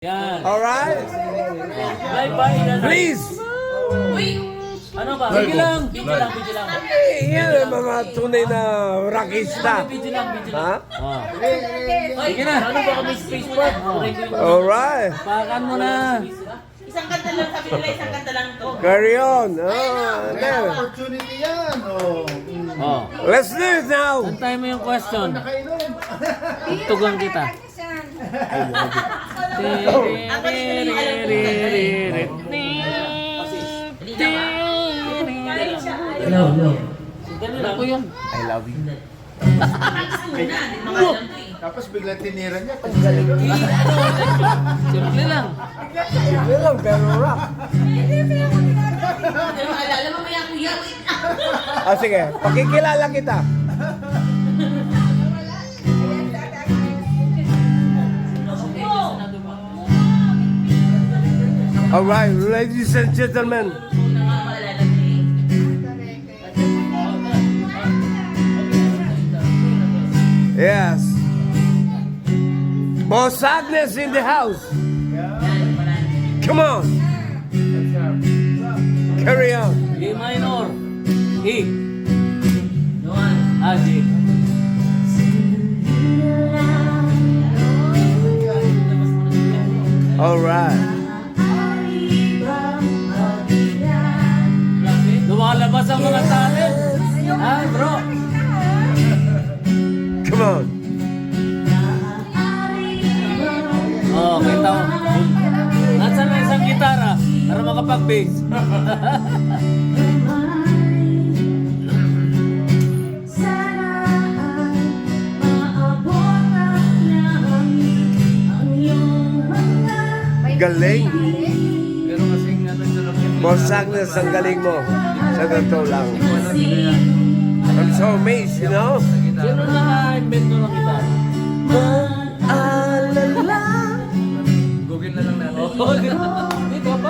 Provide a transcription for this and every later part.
Yan. Alright? Live ba? Please! Uy! Ano ba? Video lang. Video lang, video lang. Yan ang mga tunay na rockista. Video lang, video Ha? lang. Sige na. Ano ba kami space pa? Alright. Pakan mo na. Isang kanta lang, sabi nila isang kanta lang to. Carry on. There. Opportunity yan. Oh. Oh. Let's do it now. Antay mo yung question. Nakainom. Tugang kita. Ako rin yung alam ko. Ganun ako yun. I love you. Practice muna, hindi mga alam ko eh. Tapos bigla tinira niya. Simple lang. Simple lang, pero rock. Pero maalala mo maya kuya, wait. Sige, pakikilala kita. Alright, ladies and gentlemen. Una nga maalala ko eh. Yes. Boss Agnes in the house. Come on. Carry on. E minor. E. Ah, G. Alright. Lumalabas ang mga talent. Ha, bro? Come on. Oh, kita mo. Nasaan na isang gitara para makapag-bass? Galing. Pero kasing ano dyan lang. Boss Agnes, ang galing mo. Sa totoo lang. I'm so amazed, you know? Sino na-invento ng gitara? Alala. Google na lang natin. Oo, dito ba?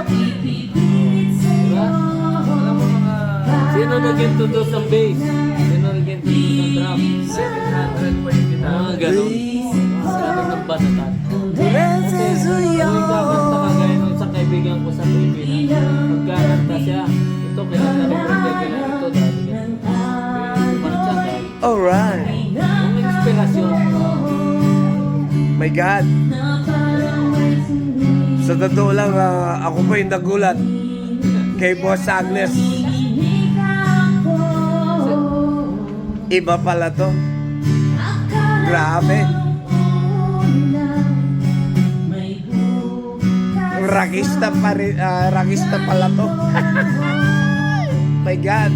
Diba? Alam mo mga... Sino nag-introduce ng bass? Sino nag-introduce ng drum? 700 pa yung gitara. Mga ganun. Sabi ng banatan. Tuwing kakanta ka gaya nung isang kaibigan ko sa Pilipinas. Pagkakanta siya, ito kinanta rin ko, ito dati. Marcha dahil. Alright. Yung inspirasyon. My God. Sa totoo lang, ako po yung nagulat kay Boss Agnes. Iba pala to. Grabe. Rockista pa rin, rockista pala to. My God.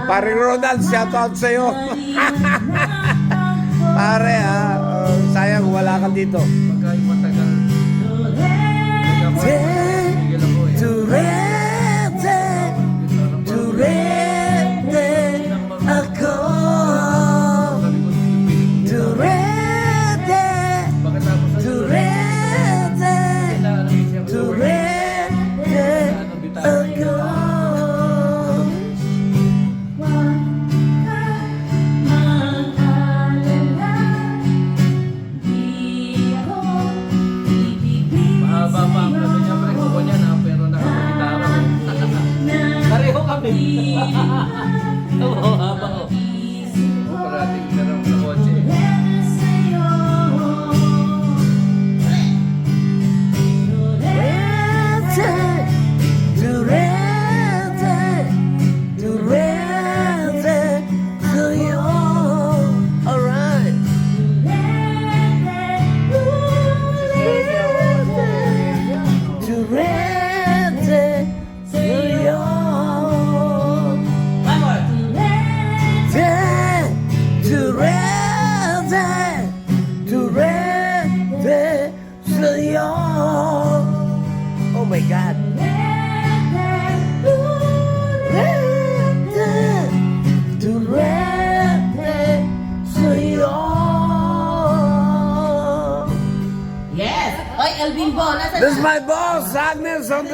Paring Ronald, shoutout sa'yo. Pare sayang wala ka dito. Pagka yung matagal. Ako. Mahaba pa ang ano niya, pre. Kuko niya na, pero nakapagitara. Pareho kami. Oo, haba ko. Parating na lang sa kotse. Alright. One more. Oh my God. Yes! Oy, Elvin Bo, nasa This is my boss, Agnes on the